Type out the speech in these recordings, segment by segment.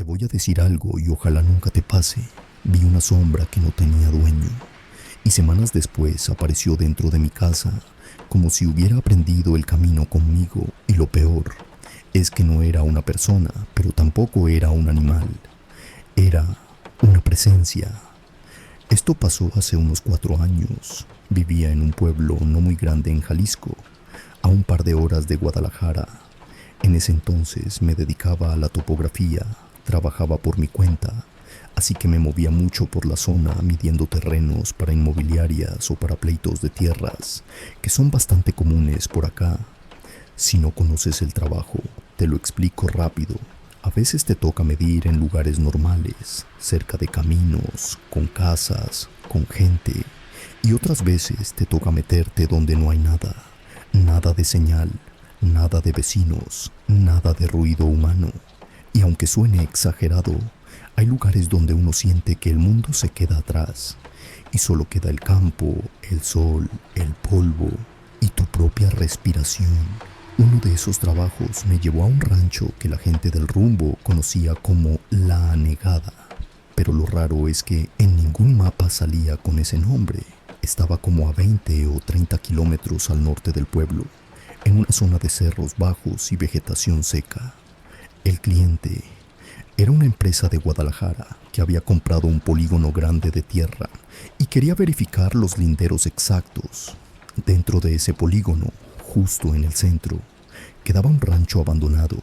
voy a decir algo y ojalá nunca te pase. Vi una sombra que no tenía dueño y semanas después apareció dentro de mi casa como si hubiera aprendido el camino conmigo, y lo peor es que no era una persona, pero tampoco era un animal. Era una presencia. Esto pasó hace unos 4 años. Vivía en un pueblo no muy grande en Jalisco, a un par de horas de Guadalajara. En ese entonces me dedicaba a la topografía, trabajaba por mi cuenta, así que me movía mucho por la zona midiendo terrenos para inmobiliarias o para pleitos de tierras, que son bastante comunes por acá. Si no conoces el trabajo, te lo explico rápido. A veces te toca medir en lugares normales, cerca de caminos, con casas, con gente, y otras veces te toca meterte donde no hay nada, nada de señal, nada de vecinos, nada de ruido humano. Y aunque suene exagerado, hay lugares donde uno siente que el mundo se queda atrás y solo queda el campo, el sol, el polvo y tu propia respiración. Uno de esos trabajos me llevó a un rancho que la gente del rumbo conocía como La Anegada, pero lo raro es que en ningún mapa salía con ese nombre. Estaba como a 20 o 30 kilómetros al norte del pueblo, en una zona de cerros bajos y vegetación seca. El cliente era una empresa de Guadalajara que había comprado un polígono grande de tierra y quería verificar los linderos exactos. Dentro de ese polígono, justo en el centro, quedaba un rancho abandonado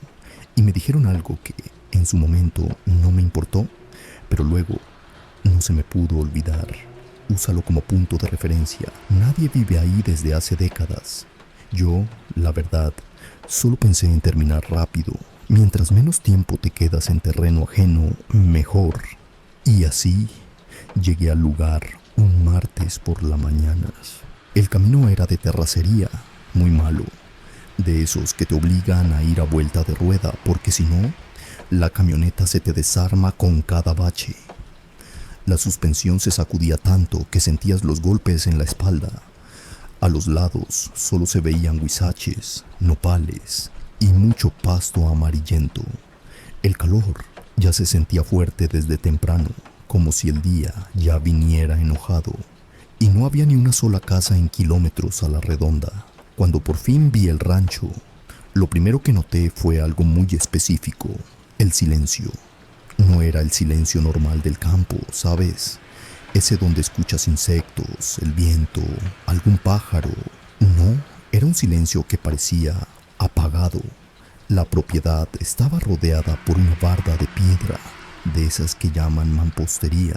y me dijeron algo que en su momento no me importó, pero luego no se me pudo olvidar. Úsalo como punto de referencia. Nadie vive ahí desde hace décadas. Yo, la verdad, solo pensé en terminar rápido. Mientras menos tiempo te quedas en terreno ajeno, mejor. Y así llegué al lugar un martes por la mañana. El camino era de terracería, muy malo, de esos que te obligan a ir a vuelta de rueda porque si no, la camioneta se te desarma con cada bache. La suspensión se sacudía tanto que sentías los golpes en la espalda. A los lados solo se veían huizaches, nopales y mucho pasto amarillento. El calor ya se sentía fuerte desde temprano, como si el día ya viniera enojado. Y no había ni una sola casa en kilómetros a la redonda. Cuando por fin vi el rancho, lo primero que noté fue algo muy específico: el silencio. No era el silencio normal del campo, ¿sabes? Ese donde escuchas insectos, el viento, algún pájaro. No, era un silencio que parecía apagado. La propiedad estaba rodeada por una barda de piedra, de esas que llaman mampostería,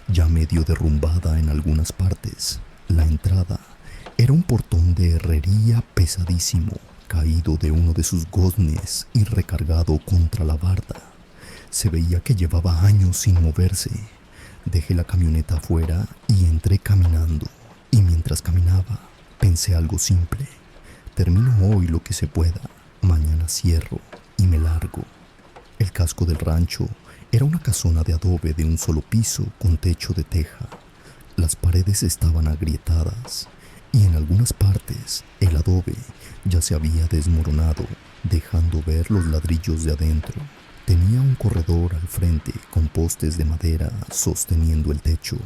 ya medio derrumbada en algunas partes. La entrada era un portón de herrería pesadísimo, caído de uno de sus goznes y recargado contra la barda. Se veía que llevaba años sin moverse. Dejé la camioneta afuera y entré caminando. Y mientras caminaba, pensé algo simple: termino hoy lo que se pueda, mañana cierro y me largo. El casco del rancho era una casona de adobe de un solo piso con techo de teja. Las paredes estaban agrietadas y en algunas partes el adobe ya se había desmoronado, dejando ver los ladrillos de adentro. Tenía un corredor al frente con postes de madera sosteniendo el techo,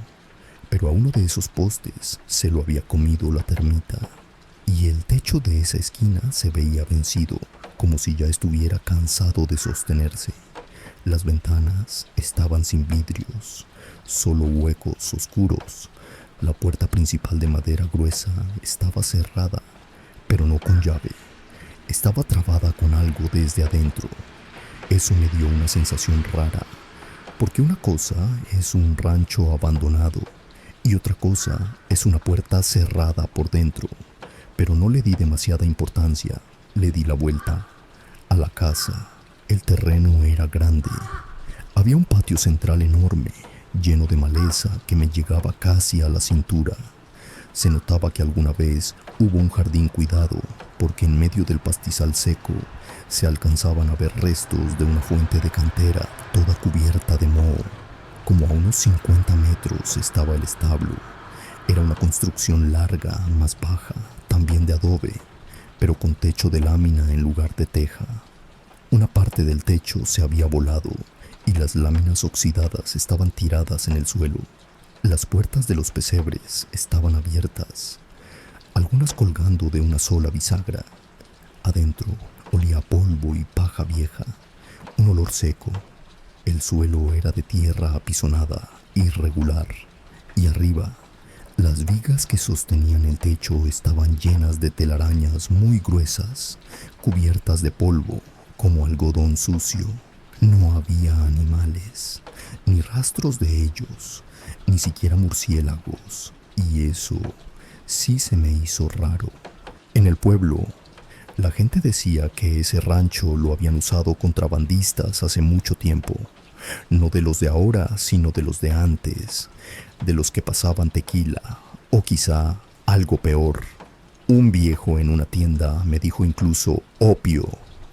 pero a uno de esos postes se lo había comido la termita, y el techo de esa esquina se veía vencido, como si ya estuviera cansado de sostenerse. Las ventanas estaban sin vidrios, solo huecos oscuros. La puerta principal de madera gruesa estaba cerrada, pero no con llave. Estaba trabada con algo desde adentro. Eso me dio una sensación rara, porque una cosa es un rancho abandonado y otra cosa es una puerta cerrada por dentro. Pero no le di demasiada importancia. Le di la vuelta a la casa. El terreno era grande. Había un patio central enorme, lleno de maleza que me llegaba casi a la cintura. Se notaba que alguna vez hubo un jardín cuidado, porque en medio del pastizal seco se alcanzaban a ver restos de una fuente de cantera toda cubierta de moho. Como a unos 50 metros estaba el establo. Era una construcción larga, más baja, también de adobe, pero con techo de lámina en lugar de teja. Una parte del techo se había volado y las láminas oxidadas estaban tiradas en el suelo. Las puertas de los pesebres estaban abiertas, algunas colgando de una sola bisagra. Adentro olía a polvo y paja vieja, un olor seco. El suelo era de tierra apisonada, irregular, y arriba, las vigas que sostenían el techo estaban llenas de telarañas muy gruesas, cubiertas de polvo, como algodón sucio. No había animales, ni rastros de ellos, ni siquiera murciélagos, y eso sí se me hizo raro. En el pueblo, la gente decía que ese rancho lo habían usado contrabandistas hace mucho tiempo, no de los de ahora, sino de los de antes, de los que pasaban tequila, o quizá algo peor. Un viejo en una tienda me dijo incluso opio,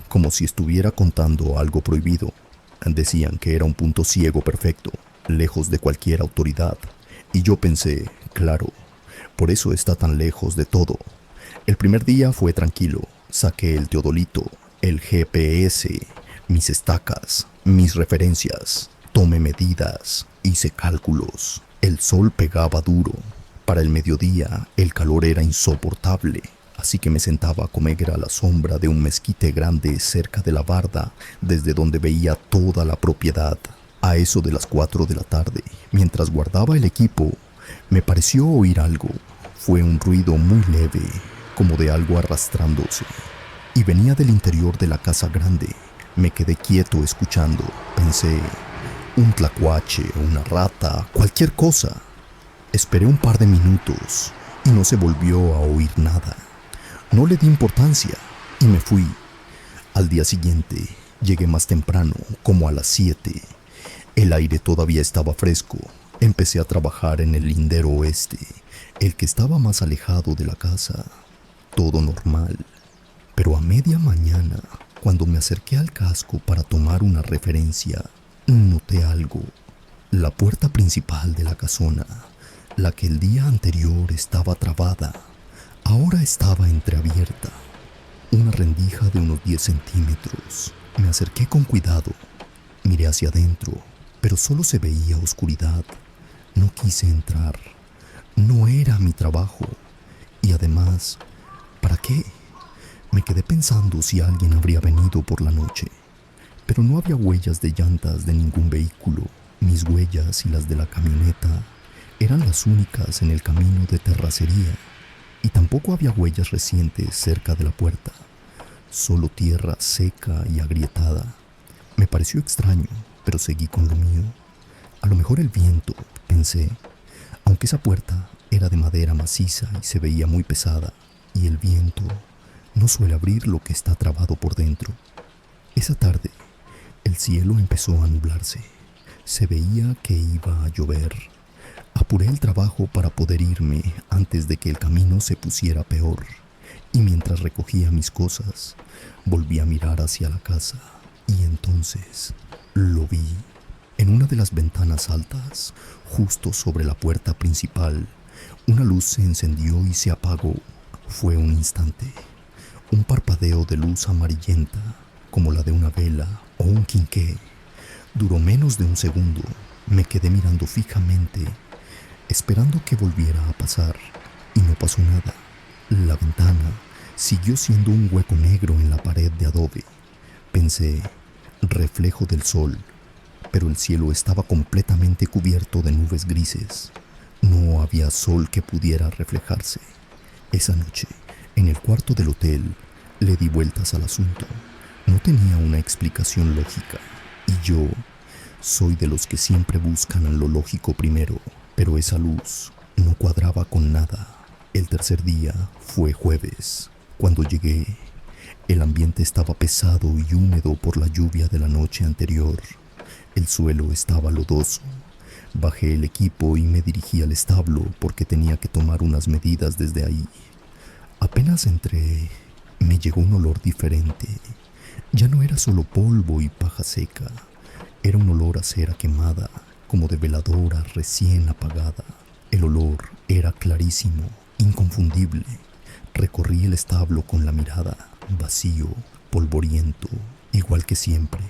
como si estuviera contando algo prohibido. Decían que era un punto ciego perfecto, lejos de cualquier autoridad, y yo pensé, claro, por eso está tan lejos de todo. El primer día fue tranquilo, saqué el teodolito, el GPS, mis estacas, mis referencias, tomé medidas, hice cálculos. El sol pegaba duro. Para el mediodía, el calor era insoportable, así que me sentaba a comer a la sombra de un mezquite grande cerca de la barda, desde donde veía toda la propiedad. A eso de las 4 de la tarde, mientras guardaba el equipo, me pareció oír algo. Fue un ruido muy leve, como de algo arrastrándose, y venía del interior de la casa grande. Me quedé quieto escuchando. Pensé, un tlacuache, una rata, cualquier cosa. Esperé un par de minutos y no se volvió a oír nada. No le di importancia y me fui. Al día siguiente llegué más temprano, como a las 7. El aire todavía estaba fresco. Empecé a trabajar en el lindero oeste, el que estaba más alejado de la casa. Todo normal. Pero a media mañana, cuando me acerqué al casco para tomar una referencia, noté algo. La puerta principal de la casona, la que el día anterior estaba trabada, ahora estaba entreabierta. Una rendija de unos 10 centímetros. Me acerqué con cuidado. Miré hacia adentro, pero solo se veía oscuridad. No quise entrar. No era mi trabajo. Y además, ¿para qué? Me quedé pensando si alguien habría venido por la noche. Pero no había huellas de llantas de ningún vehículo. Mis huellas y las de la camioneta eran las únicas en el camino de terracería. Y tampoco había huellas recientes cerca de la puerta. Solo tierra seca y agrietada. Me pareció extraño, pero seguí con lo mío. A lo mejor el viento, pensé, aunque esa puerta era de madera maciza y se veía muy pesada, y el viento no suele abrir lo que está trabado por dentro. Esa tarde, el cielo empezó a nublarse. Se veía que iba a llover. Apuré el trabajo para poder irme antes de que el camino se pusiera peor. Y mientras recogía mis cosas, volví a mirar hacia la casa. Y entonces lo vi. En una de las ventanas altas, justo sobre la puerta principal, una luz se encendió y se apagó. Fue un instante. Un parpadeo de luz amarillenta, como la de una vela o un quinqué. Duró menos de un segundo. Me quedé mirando fijamente, esperando que volviera a pasar, y no pasó nada. La ventana siguió siendo un hueco negro en la pared de adobe. Pensé, reflejo del sol, pero el cielo estaba completamente cubierto de nubes grises. No había sol que pudiera reflejarse. Esa noche, en el cuarto del hotel, le di vueltas al asunto. No tenía una explicación lógica, y yo soy de los que siempre buscan lo lógico primero, pero esa luz no cuadraba con nada. El tercer día fue jueves. Cuando llegué, el ambiente estaba pesado y húmedo por la lluvia de la noche anterior. El suelo estaba lodoso. Bajé el equipo y me dirigí al establo porque tenía que tomar unas medidas desde ahí. Apenas entré, me llegó un olor diferente. Ya no era solo polvo y paja seca. Era un olor a cera quemada, como de veladora recién apagada. El olor era clarísimo, inconfundible. Recorrí el establo con la mirada, vacío, polvoriento, igual que siempre.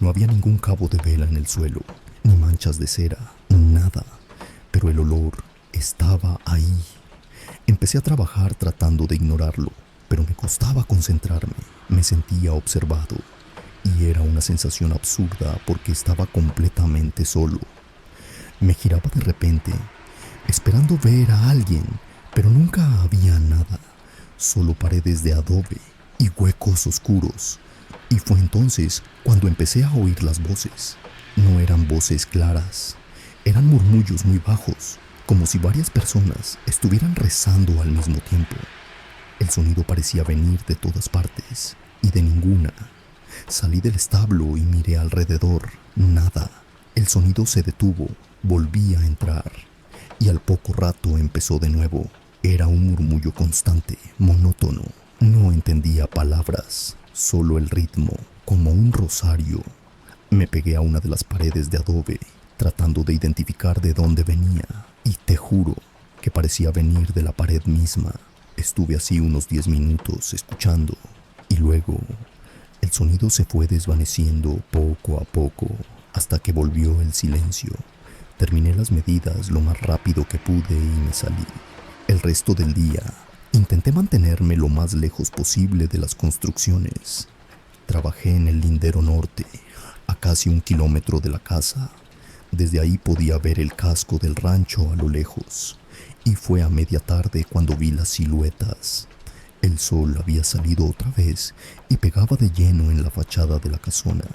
No había ningún cabo de vela en el suelo, ni manchas de cera, nada, pero el olor estaba ahí. Empecé a trabajar tratando de ignorarlo, pero me costaba concentrarme. Me sentía observado y era una sensación absurda porque estaba completamente solo. Me giraba de repente, esperando ver a alguien, pero nunca había nada, solo paredes de adobe y huecos oscuros. Y fue entonces cuando empecé a oír las voces. No eran voces claras, eran murmullos muy bajos, como si varias personas estuvieran rezando al mismo tiempo. El sonido parecía venir de todas partes y de ninguna. Salí del establo y miré alrededor. Nada. El sonido se detuvo, volví a entrar y al poco rato empezó de nuevo. Era un murmullo constante, monótono. No entendía palabras, solo el ritmo, como un rosario. Me pegué a una de las paredes de adobe, tratando de identificar de dónde venía, y te juro que parecía venir de la pared misma. Estuve así unos 10 minutos escuchando, y luego el sonido se fue desvaneciendo poco a poco, hasta que volvió el silencio. Terminé las medidas lo más rápido que pude y me salí. El resto del día intenté mantenerme lo más lejos posible de las construcciones. Trabajé en el lindero norte, a casi 1 kilómetro de la casa. Desde ahí podía ver el casco del rancho a lo lejos, y fue a media tarde cuando vi las siluetas. El sol había salido otra vez y pegaba de lleno en la fachada de la casona.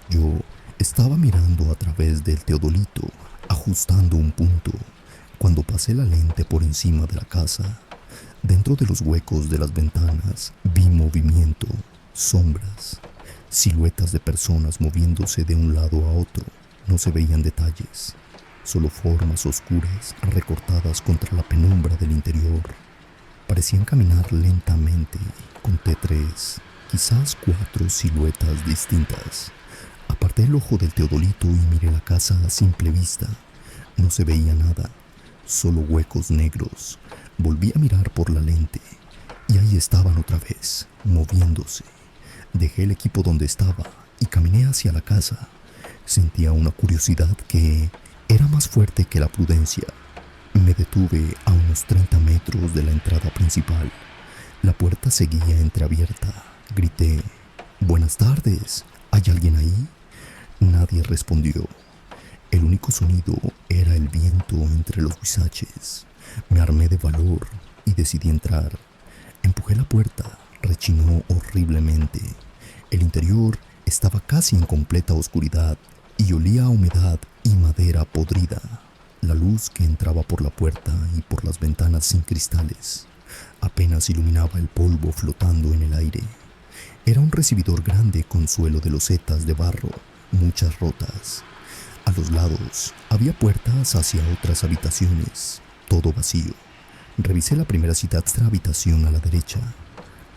Yo estaba mirando a través del teodolito, ajustando un punto, cuando pasé la lente por encima de la casa. Dentro de los huecos de las ventanas vi movimiento, sombras, siluetas de personas moviéndose de un lado a otro. No se veían detalles, solo formas oscuras recortadas contra la penumbra del interior. Parecían caminar lentamente. Conté 3, quizás 4 siluetas distintas. Aparté el ojo del teodolito y miré la casa a simple vista. No se veía nada, solo huecos negros. Volví a mirar por la lente y ahí estaban otra vez, moviéndose. Dejé el equipo donde estaba y caminé hacia la casa. Sentía una curiosidad que era más fuerte que la prudencia. Me detuve a unos 30 metros de la entrada principal. La puerta seguía entreabierta. Grité: «Buenas tardes, ¿hay alguien ahí?». Nadie respondió. El único sonido era el viento entre los huizaches. Me armé de valor y decidí entrar. Empujé la puerta, rechinó horriblemente. El interior estaba casi en completa oscuridad y olía a humedad y madera podrida. La luz que entraba por la puerta y por las ventanas sin cristales apenas iluminaba el polvo flotando en el aire. Era un recibidor grande con suelo de losetas de barro, muchas rotas. A los lados había puertas hacia otras habitaciones, todo vacío. Revisé la primera siniestra habitación a la derecha,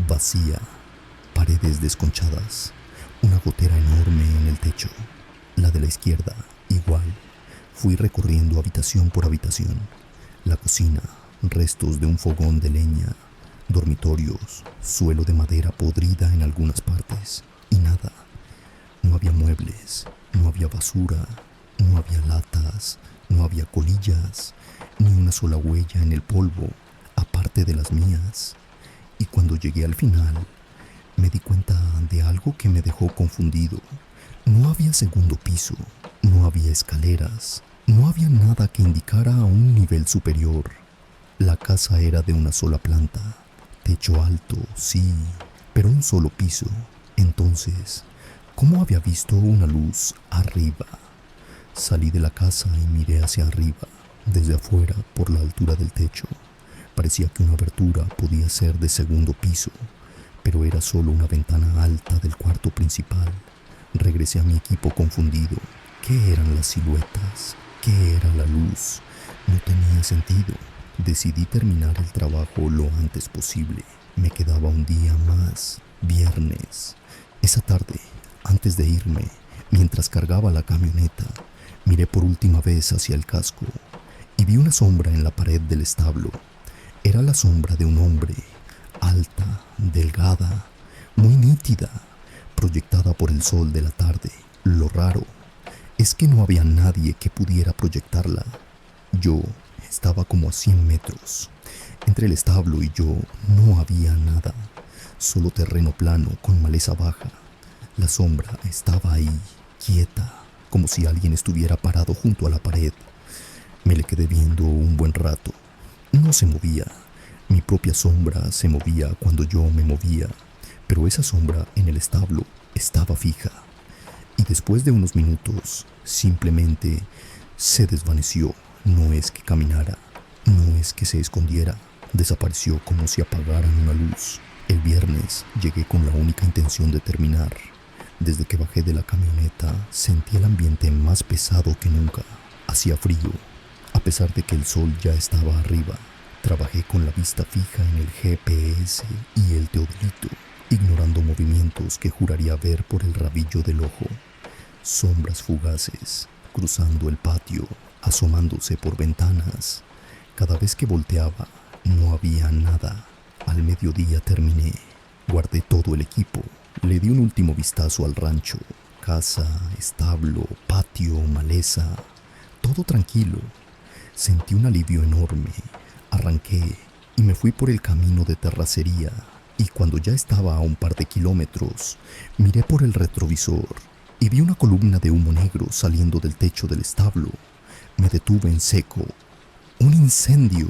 vacía, paredes desconchadas, una gotera enorme en el techo. La de la izquierda, igual. Fui recorriendo habitación por habitación. La cocina, restos de un fogón de leña, dormitorios, suelo de madera podrida en algunas partes, y nada. No había muebles, no había basura, no había latas, no había colillas, ni una sola huella en el polvo, aparte de las mías. Y cuando llegué al final, me di cuenta de algo que me dejó confundido. No había segundo piso, no había escaleras, no había nada que indicara a un nivel superior. La casa era de una sola planta, techo alto, sí, pero un solo piso. Entonces, ¿cómo había visto una luz arriba? Salí de la casa y miré hacia arriba, desde afuera, por la altura del techo. Parecía que una abertura podía ser de segundo piso, pero era solo una ventana alta del cuarto principal. Regresé a mi equipo confundido. ¿Qué eran las siluetas? ¿Qué era la luz? No tenía sentido. Decidí terminar el trabajo lo antes posible. Me quedaba un día más, viernes. Esa tarde, antes de irme, mientras cargaba la camioneta, miré por última vez hacia el casco y vi una sombra en la pared del establo. Era la sombra de un hombre, alta, delgada, muy nítida, proyectada por el sol de la tarde. Lo raro es que no había nadie que pudiera proyectarla. Yo estaba como a 100 metros. Entre el establo y yo no había nada, solo terreno plano con maleza baja. La sombra estaba ahí, quieta, como si alguien estuviera parado junto a la pared. Me le quedé viendo un buen rato. No se movía. Mi propia sombra se movía cuando yo me movía, pero esa sombra en el establo estaba fija. Y después de unos minutos, simplemente se desvaneció. No es que caminara, no es que se escondiera. Desapareció como si apagaran una luz. El viernes llegué con la única intención de terminar. Desde que bajé de la camioneta, sentí el ambiente más pesado que nunca. Hacía frío, a pesar de que el sol ya estaba arriba. Trabajé con la vista fija en el GPS y el teodolito, ignorando movimientos que juraría ver por el rabillo del ojo. Sombras fugaces, cruzando el patio, asomándose por ventanas. Cada vez que volteaba, no había nada. Al mediodía terminé. Guardé todo el equipo. Le di un último vistazo al rancho. Casa, establo, patio, maleza. Todo tranquilo. Sentí un alivio enorme. Arranqué y me fui por el camino de terracería. Y cuando ya estaba a un par de kilómetros, miré por el retrovisor y vi una columna de humo negro saliendo del techo del establo. Me detuve en seco. ¡Un incendio!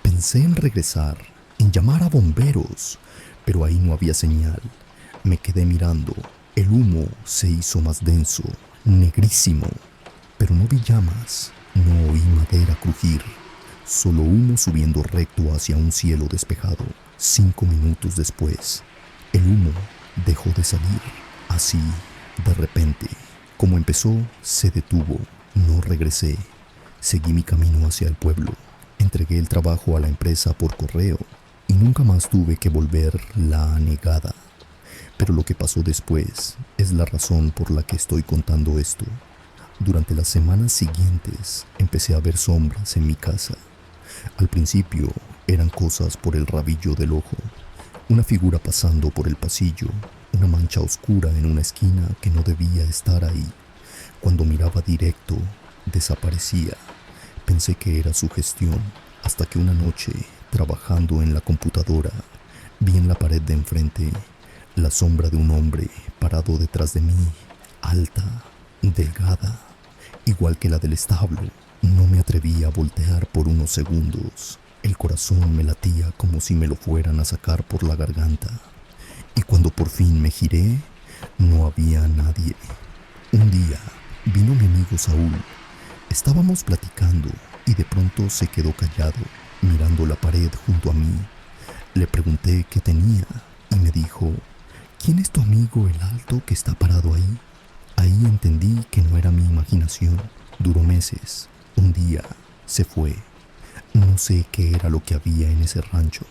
Pensé en regresar, en llamar a bomberos, pero ahí no había señal. Me quedé mirando. El humo se hizo más denso, negrísimo, pero no vi llamas, no oí madera crujir, solo humo subiendo recto hacia un cielo despejado. 5 minutos después, el humo dejó de salir. Así, de repente, como empezó, se detuvo. No regresé. Seguí mi camino hacia el pueblo. Entregué el trabajo a la empresa por correo y nunca más tuve que volver la anegada. Pero lo que pasó después es la razón por la que estoy contando esto. Durante las semanas siguientes empecé a ver sombras en mi casa. Al principio eran cosas por el rabillo del ojo, una figura pasando por el pasillo, una mancha oscura en una esquina que no debía estar ahí. Cuando miraba directo, desaparecía. Pensé que era sugestión, hasta que una noche, trabajando en la computadora, vi en la pared de enfrente la sombra de un hombre parado detrás de mí, alta, delgada, igual que la del establo. No me atreví a voltear por unos segundos. El corazón me latía como si me lo fueran a sacar por la garganta. Y cuando por fin me giré, no había nadie. Un día vino mi amigo Saúl. Estábamos platicando y de pronto se quedó callado, mirando la pared junto a mí. Le pregunté qué tenía y me dijo: ¿quién es tu amigo el alto que está parado ahí? Ahí entendí que no era mi imaginación. Duró meses. Un día se fue. No sé qué era lo que había en ese rancho,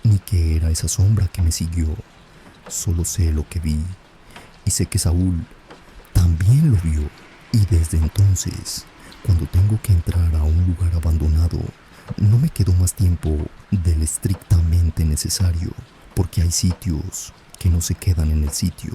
ni qué era esa sombra que me siguió. Solo sé lo que vi y sé que Saúl también lo vio. Y desde entonces, cuando tengo que entrar a un lugar abandonado, no me quedo más tiempo del estrictamente necesario, porque hay sitios que no se quedan en el sitio.